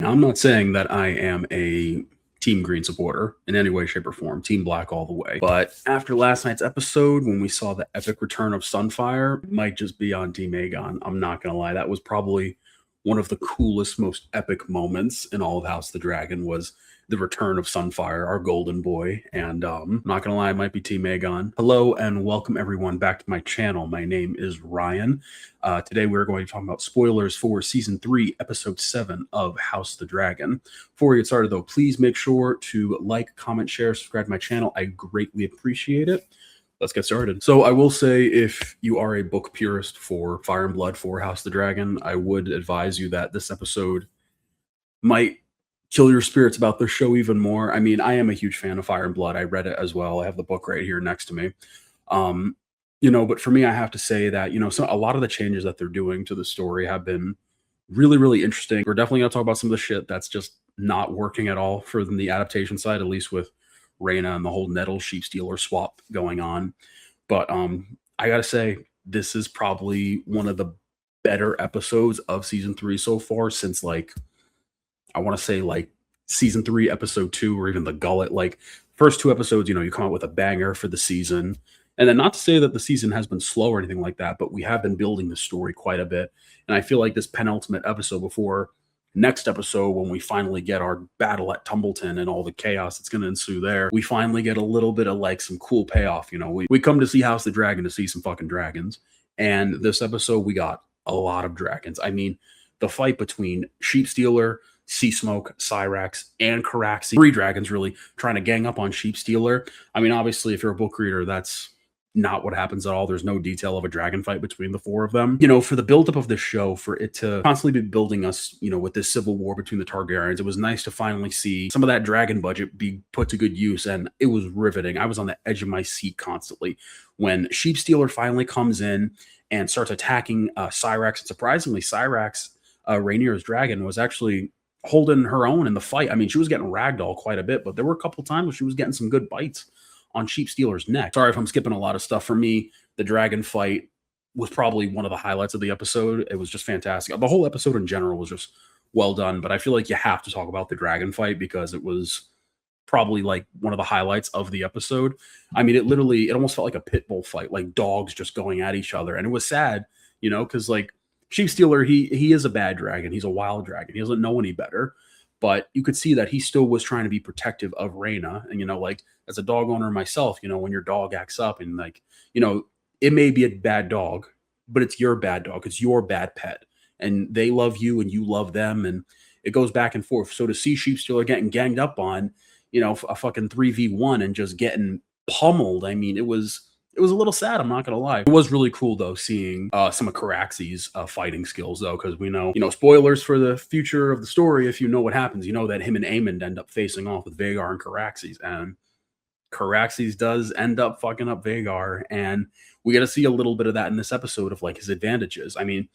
Now, I'm not saying that I am a Team Green supporter in any way, shape, or form. Team Black all the way. But after last night's episode, when we saw the epic return of Sunfire, it might just be on Team Aegon. I'm not gonna lie. That was probably one of the coolest, most epic moments in all of House of the Dragon was the return of Sunfire, our golden boy. And I'm not gonna lie, it might be Team Aegon. Hello and welcome everyone back to my channel. My name is Ryan. Today we're going to talk about spoilers for Season 3, Episode 7 of House of the Dragon. Before we get started though, please make sure to like, comment, share, subscribe to my channel. I greatly appreciate it. Let's get started. So I will say, if you are a book purist for Fire and Blood for House of the Dragon, I would advise you that this episode might kill your spirits about the show even more. I mean, I am a huge fan of Fire and Blood. I read it as well. I have the book right here next to me. But for me, I have to say that, so a lot of the changes that they're doing to the story have been really, really interesting. We're definitely going to talk about some of the shit that's just not working at all for the adaptation side, at least with Rhaena and the whole Nettle Sheep Stealer swap going on. But I got to say, this is probably one of the better episodes of Season 3 so far since, I want to say, Season 3, Episode 2, or even The Gullet. First two episodes, you come out with a banger for the season. And then, not to say that the season has been slow or anything like that, but we have been building the story quite a bit. And I feel like this penultimate episode before next episode, when we finally get our battle at Tumbleton and all the chaos that's going to ensue there, we finally get a little bit of some cool payoff. We come to see House of the Dragon to see some fucking dragons. And this episode, we got a lot of dragons. I mean, the fight between Sheep Stealer, Sea Smoke, Cyrax, and Caraxi, 3 dragons really trying to gang up on Sheep Stealer. I mean, obviously, if you're a book reader, that's not what happens at all. There's no detail of a dragon fight between the 4 of them. For the buildup of this show, for it to constantly be building us, with this civil war between the Targaryens, it was nice to finally see some of that dragon budget be put to good use, and it was riveting. I was on the edge of my seat constantly when Sheep Stealer finally comes in and starts attacking Cyrax. And surprisingly, Cyrax, Rhaenyra's dragon, was actually holding her own in the fight. I mean, she was getting ragdoll quite a bit, but there were a couple times where she was getting some good bites on Sheep Stealer's neck. Sorry if I'm skipping a lot of stuff. For me, the dragon fight was probably one of the highlights of the episode. It was just fantastic. The whole episode in general was just well done, but I feel like you have to talk about the dragon fight because it was probably one of the highlights of the episode. I mean, it almost felt like a pit bull fight, like dogs just going at each other. And it was sad, because Sheep Stealer, he is a bad dragon. He's a wild dragon. He doesn't know any better. But you could see that he still was trying to be protective of Rhaena. And, as a dog owner myself, when your dog acts up and, it may be a bad dog, but it's your bad dog. It's your bad pet. And they love you and you love them. And it goes back and forth. So to see Sheep Stealer getting ganged up on, a fucking 3v1 and just getting pummeled, I mean, it was a little sad, I'm not gonna lie. It was really cool though seeing some of Caraxi's fighting skills though, because we know, spoilers for the future of the story. If you know what happens, you know that him and Aemond end up facing off with Vhagar and Caraxes, and Caraxes does end up fucking up Vhagar, and we get to see a little bit of that in this episode of his advantages. I mean,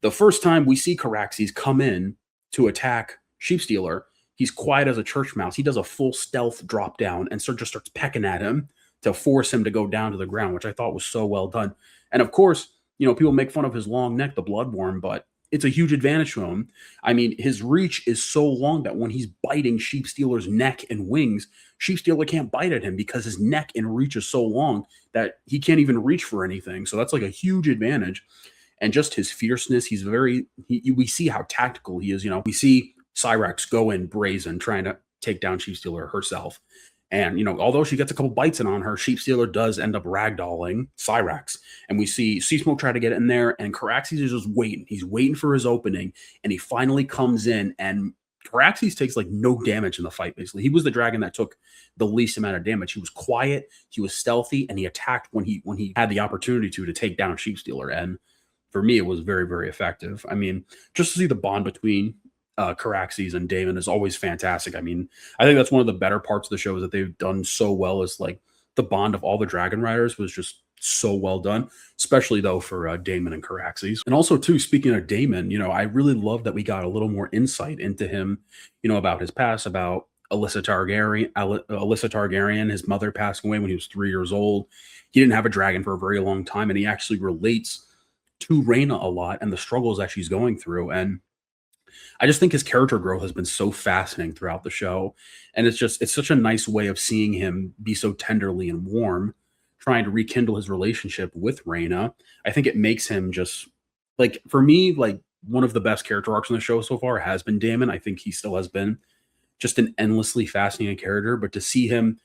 the first time we see Caraxes come in to attack Sheep Stealer, he's quiet as a church mouse. He does a full stealth drop down and just starts pecking at him to force him to go down to the ground, which I thought was so well done. And of course, people make fun of his long neck, the Bloodworm, but it's a huge advantage to him. I mean, his reach is so long that when he's biting Sheep Stealer's neck and wings, Sheep Stealer can't bite at him because his neck and reach is so long that he can't even reach for anything. So that's a huge advantage. And just his fierceness, we see how tactical he is. We see Cyrax go in brazen, trying to take down Sheep Stealer herself. And, although she gets a couple bites in on her, Sheep Stealer does end up ragdolling Cyrax. And we see Sea Smoke try to get in there, and Caraxes is just waiting. He's waiting for his opening, and he finally comes in, and Caraxes takes, no damage in the fight, basically. He was the dragon that took the least amount of damage. He was quiet, he was stealthy, and he attacked when he had the opportunity to take down Sheep Stealer. And for me, it was very, very effective. I mean, just to see the bond between Caraxes and Daemon is always fantastic. I mean, I think that's one of the better parts of the show is that they've done so well. Is the bond of all the dragon riders was just so well done, especially though for Daemon and Caraxes. And also too, speaking of Daemon, I really love that we got a little more insight into him, about his past, about Alyssa Targaryen. His mother passed away when he was 3 years old. He didn't have a dragon for a very long time, and he actually relates to Rhaena a lot and the struggles that she's going through. And I just think his character growth has been so fascinating throughout the show, and it's such a nice way of seeing him be so tenderly and warm, trying to rekindle his relationship with Reina. I think it makes him just like for me, like one of the best character arcs in the show so far has been Damon. I think he still has been just an endlessly fascinating character, but to see him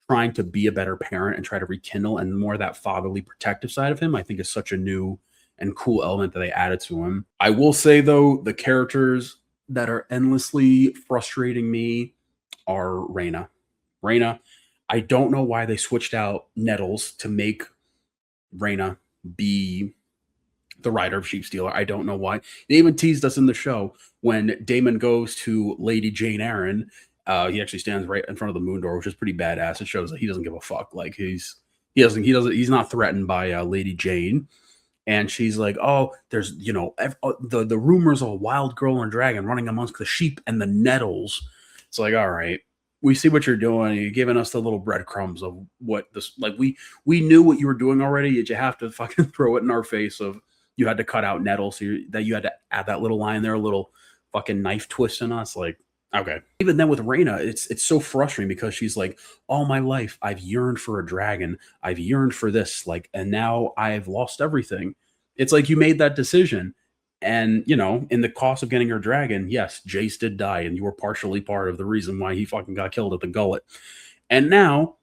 trying to be a better parent and try to rekindle and more of that fatherly protective side of him, I think is such a new and cool element that they added to him. I will say though, the characters that are endlessly frustrating me are Reina. Reina, I don't know why they switched out Nettles to make Reina be the writer of Sheep Stealer. I don't know why. They even teased us in the show when Damon goes to Lady Jane Eyre. He actually stands right in front of the moon door, which is pretty badass. It shows that he doesn't give a fuck. Like he's not threatened by Lady Jane. And she's like, "Oh, there's the rumors of a wild girl and a dragon running amongst the sheep and the nettles." It's like, all right, we see what you're doing. You're giving us the little breadcrumbs of what this like. We knew what you were doing already. Yet you have to fucking throw it in our face of you had to cut out nettles, so that you had to add that little line there, a little fucking knife twist in us. Like, okay. Even then with Reina, it's so frustrating because she's like, all my life I've yearned for a dragon. I've yearned for this, like, and now I've lost everything. It's like you made that decision. And in the cost of getting her dragon, yes, Jace did die, and you were partially part of the reason why he fucking got killed at the gullet. And now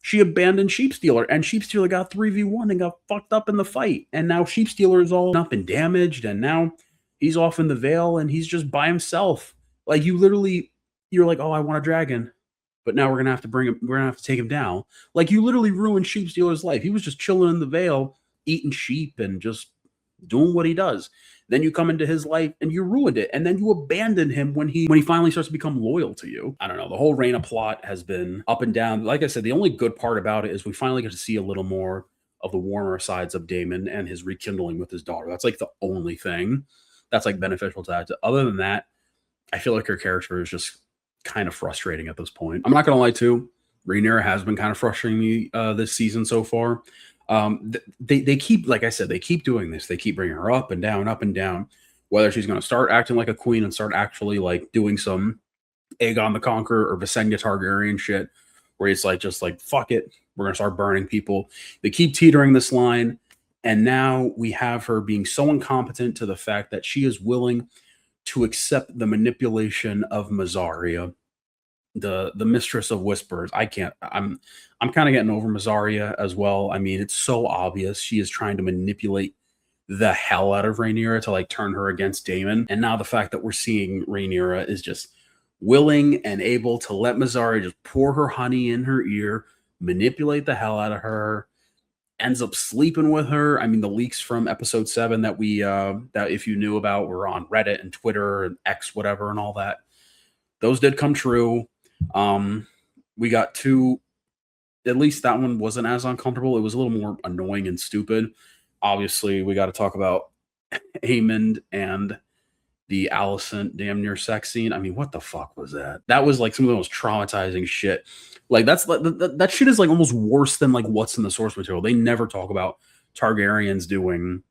she abandoned Sheepstealer, and Sheepstealer got 3v1 and got fucked up in the fight. And now Sheepstealer is all up and damaged, and now he's off in the Vale and he's just by himself. Like you're like, oh, I want a dragon, but now we're gonna have to bring him. We're gonna have to take him down. Like you literally ruined Sheepstealer's life. He was just chilling in the Vale, eating sheep and just doing what he does. Then you come into his life and you ruined it, and then you abandon him when he finally starts to become loyal to you. I don't know. The whole Reina plot has been up and down. Like I said, the only good part about it is we finally get to see a little more of the warmer sides of Damon and his rekindling with his daughter. That's like the only thing that's like beneficial to that. Other than that, I feel like her character is just kind of frustrating at this point. I'm not gonna lie too. Rhaenyra has been kind of frustrating me this season so far. They keep, like I said, they keep doing this. They keep bringing her up and down. Whether she's going to start acting like a queen and start actually like doing some Aegon the Conqueror or Visenya Targaryen shit, where it's like just like fuck it, we're gonna start burning people. They keep teetering this line, and now we have her being so incompetent to the fact that she is willing to accept the manipulation of Mazaria, the mistress of whispers. I'm kind of getting over Mazaria as well. I mean, it's so obvious she is trying to manipulate the hell out of Rhaenyra to like turn her against Daemon. And now the fact that we're seeing Rhaenyra is just willing and able to let Mazaria just pour her honey in her ear, manipulate the hell out of her, ends up sleeping with her. I mean, the leaks from episode 7 that that if you knew about were on Reddit and Twitter and X, whatever, and all that. Those did come true. We got two, at least that one wasn't as uncomfortable. It was a little more annoying and stupid. Obviously, we got to talk about Aemond and the Alicent damn near sex scene. I mean, what the fuck was that? That was like some of the most traumatizing shit. Like that shit is like almost worse than like what's in the source material. They never talk about Targaryens doing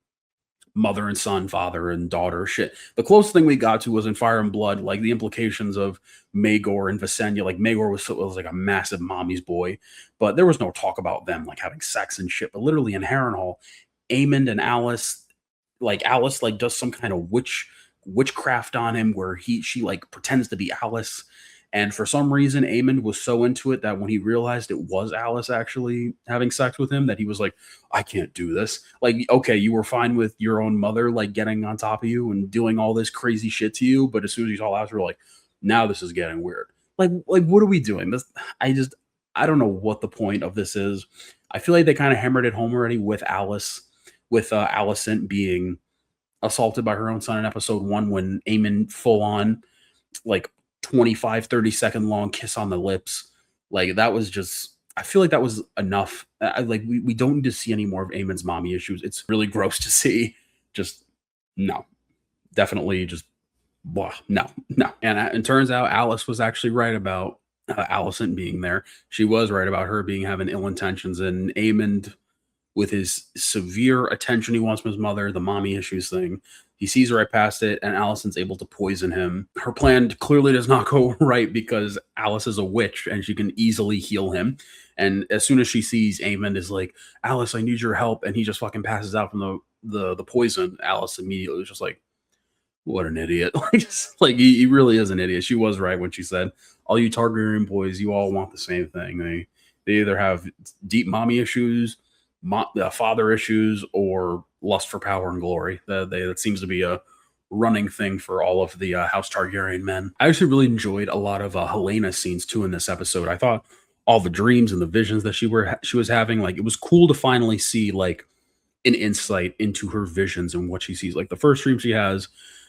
mother and son, father and daughter shit. The closest thing we got to was in Fire and Blood, like the implications of Maegor and Visenya. Like Maegor was like a massive mommy's boy, but there was no talk about them like having sex and shit. But literally in Harrenhal, Aemond and Alice like does some kind of witchcraft on him where she like pretends to be Alice. And for some reason, Aemond was so into it that when he realized it was Alice actually having sex with him, that he was like, I can't do this. Like, okay, you were fine with your own mother, like getting on top of you and doing all this crazy shit to you. But as soon as you saw Alice, you're like, now this is getting weird. Like what are we doing? I don't know what the point of this is. I feel like they kind of hammered it home already with Alice, with Alicent being assaulted by her own son in episode 1 when Aemond full on like 25-30 second long kiss on the lips. Like that was just, I feel like that was enough. We don't need to see any more of Aemond's mommy issues. It's really gross to see. Just no, definitely just blah, no. And it turns out Alice was actually right about Alicent being there. She was right about her having ill intentions, and Aemond with his severe attention he wants from his mother, the mommy issues thing, He sees right past it, and Allison's able to poison him. Her plan clearly does not go right because Alice is a witch and she can easily heal him. And as soon as she sees Aemond is like, Alice, I need your help, and he just fucking passes out from the poison, Alice immediately was just like, what an idiot. Like he really is an idiot. She was right when she said, all you Targaryen boys, you all want the same thing. They either have deep mommy issues, father issues, or lust for power and glory. That seems to be a running thing for all of the House Targaryen men. I actually really enjoyed a lot of Helena scenes too in this episode. I thought all the dreams and the visions that she was having, like it was cool to finally see like an insight into her visions and what she sees. Like the first dream she has,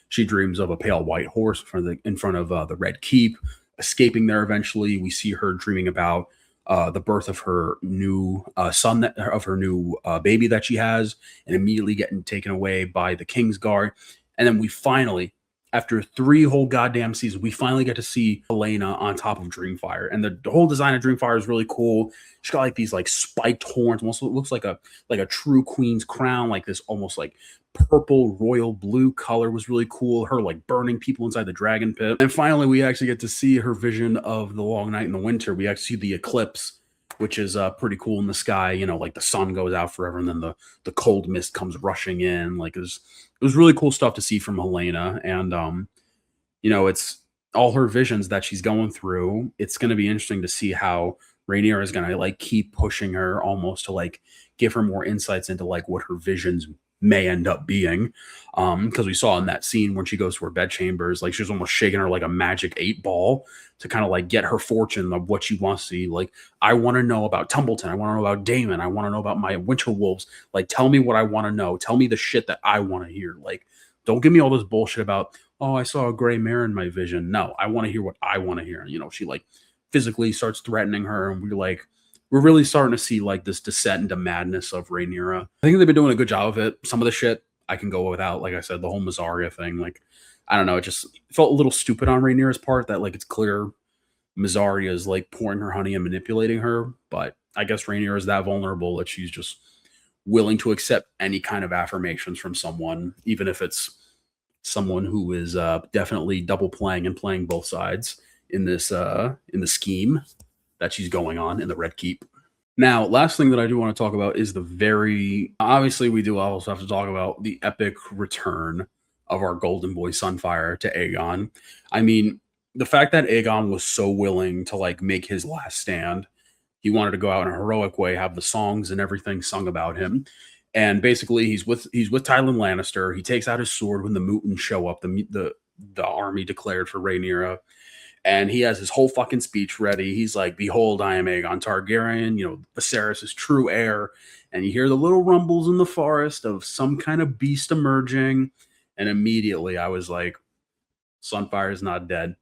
she dreams of a pale white horse in front of the Red Keep, escaping there eventually. We see her dreaming about the birth of her new son, of her new baby that she has, and immediately getting taken away by the Kingsguard. And then we finally, after 3 whole goddamn seasons, we finally get to see Helena on top of Dreamfire. And the whole design of Dreamfire is really cool. She's got like these like spiked horns, almost looks like a true queen's crown, like this almost like purple royal blue color was really cool. Her like burning people inside the dragon pit. And finally, we actually get to see her vision of the long night in the winter. We actually see the eclipse, which is pretty cool in the sky. You know, like the sun goes out forever, and then the cold mist comes rushing in. Like it was really cool stuff to see from Helena. And you know, it's all her visions that she's going through. It's going to be interesting to see how Rhaenyra is going to like keep pushing her almost to like give her more insights into like what her visions may end up being. Because we saw in that scene when she goes to her bedchambers, like she was almost shaking her like a magic 8-ball to kind of like get her fortune of what she wants to see. Like, I want to know about Tumbleton. I want to know about Damon. I want to know about my Winter Wolves. Like, tell me what I want to know. Tell me the shit that I want to hear. Like, don't give me all this bullshit about, oh, I saw a gray mare in my vision. No, I want to hear what I want to hear. You know, she like physically starts threatening her, and we're really starting to see like this descent into madness of Rhaenyra. I think they've been doing a good job of it. Some of the shit I can go without. Like I said, the whole Mazzaria thing, like, I don't know, it just felt a little stupid on Rhaenyra's part that like it's clear Mazzaria is like pouring her honey and manipulating her. But I guess Rhaenyra is that vulnerable that she's just willing to accept any kind of affirmations from someone, even if it's someone who is definitely double playing and playing both sides in this in the scheme that she's going on in the Red Keep. Now, last thing that I do want to talk about is the very obviously we do also have to talk about the epic return of our golden boy Sunfire to Aegon. I mean, the fact that Aegon was so willing to like make his last stand, he wanted to go out in a heroic way, have the songs and everything sung about him. And basically he's with Tywin Lannister. He takes out his sword when the Mootons show up, the army declared for Rhaenyra. And he has his whole fucking speech ready. He's like, behold, I am Aegon Targaryen, you know, Viserys' true heir. And you hear the little rumbles in the forest of some kind of beast emerging. And immediately I was like, Sunfire is not dead.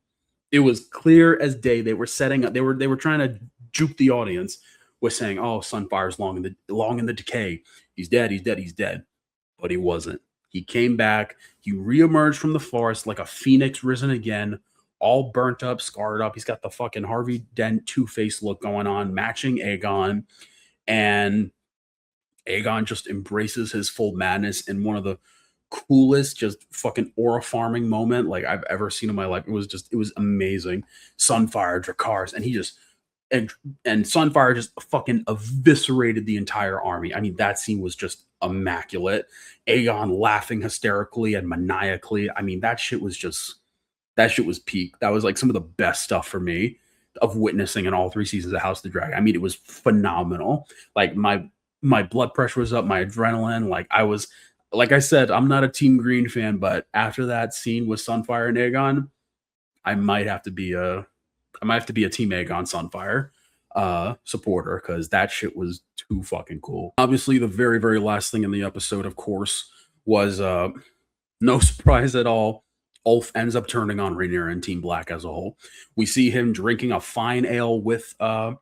It was clear as day. They were setting up, they were trying to juke the audience with saying, oh, Sunfire's long in the decay. He's dead, he's dead, he's dead. But he wasn't. He came back. He reemerged from the forest like a phoenix risen again, all burnt up, scarred up. He's got the fucking Harvey Dent Two-Face look going on, matching Aegon. And Aegon just embraces his full madness in one of the coolest, just fucking aura farming moment like I've ever seen in my life. It was amazing. Sunfire, Dracarys, and he just and Sunfire just fucking eviscerated the entire army. I mean, that scene was just immaculate. Aegon laughing hysterically and maniacally. I mean, that shit was peak. That was like some of the best stuff for me of witnessing in all 3 seasons of House of the Dragon. I mean, it was phenomenal. Like my blood pressure was up, my adrenaline. Like I said, I'm not a Team Green fan, but after that scene with Sunfire and Aegon, I might have to be a Team Aegon Sunfire supporter, because that shit was too fucking cool. Obviously, the very, very last thing in the episode, of course, was no surprise at all. Ulf ends up turning on Rhaenyra and Team Black as a whole. We see him drinking a fine ale with Sir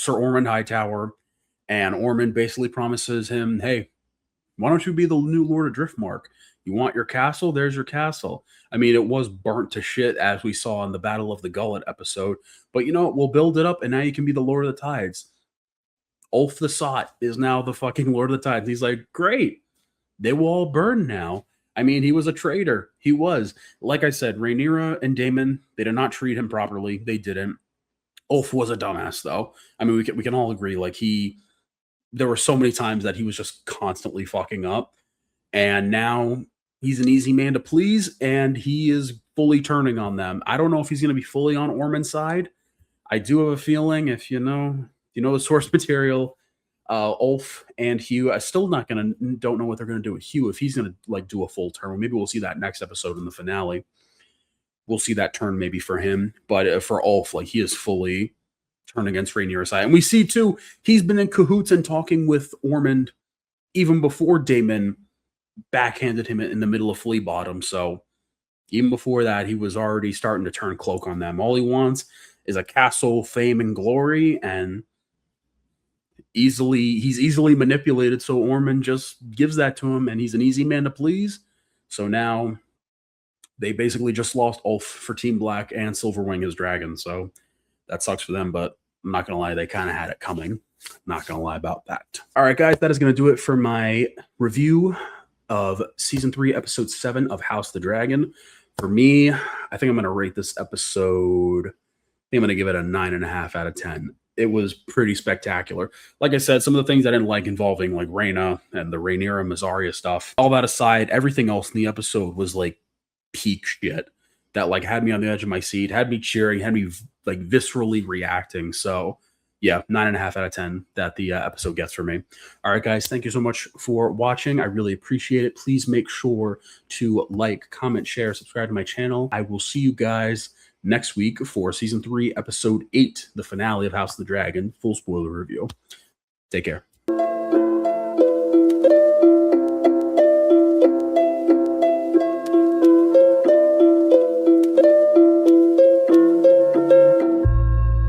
Ormond Hightower, and Ormond basically promises him, hey, why don't you be the new Lord of Driftmark? You want your castle? There's your castle. I mean, it was burnt to shit, as we saw in the Battle of the Gullet episode. But you know what? We'll build it up, and now you can be the Lord of the Tides. Ulf the Sot is now the fucking Lord of the Tides. He's like, great. They will all burn now. I mean, he was a traitor. He was. Like I said, Rhaenyra and Daemon, they did not treat him properly. They didn't. Ulf was a dumbass, though. I mean, we can all agree. Like there were so many times that he was just constantly fucking up, and now he's an easy man to please, and he is fully turning on them. I don't know if he's going to be fully on Ormond's side. I do have a feeling, if the source material, Ulf and Hugh. I still don't know what they're gonna do with Hugh, if he's gonna like do a full turn. Maybe we'll see that next episode in the finale. We'll see that turn maybe for him, but for Ulf, like he is fully turned against Rhaenyra's side, and we see too he's been in cahoots and talking with Ormond even before Daemon backhanded him in the middle of Flea Bottom. So even before that, he was already starting to turn cloak on them. All he wants is a castle, fame, and glory, and he's easily manipulated. So Ormond just gives that to him, and he's an easy man to please. So now they basically just lost Ulf for Team Black and Silverwing as Dragon. So that sucks for them, but I'm not gonna lie, they kind of had it coming. Not gonna lie about that. All right, guys, that is gonna do it for my review of season 3, episode 7 of House the Dragon. For me, I think I'm gonna rate this episode. I think I'm gonna give it a 9.5 out of 10. It was pretty spectacular. Like I said, some of the things I didn't like involving like Rhaena and the Rhaenyra Mysaria stuff. All that aside, everything else in the episode was like peak shit that like had me on the edge of my seat, had me cheering, had me like viscerally reacting. So yeah, 9.5 out of 10 that the episode gets for me. All right, guys, thank you so much for watching. I really appreciate it. Please make sure to like, comment, share, subscribe to my channel. I will see you guys next week for season 3, episode 8, the finale of House of the Dragon, full spoiler review. Take care.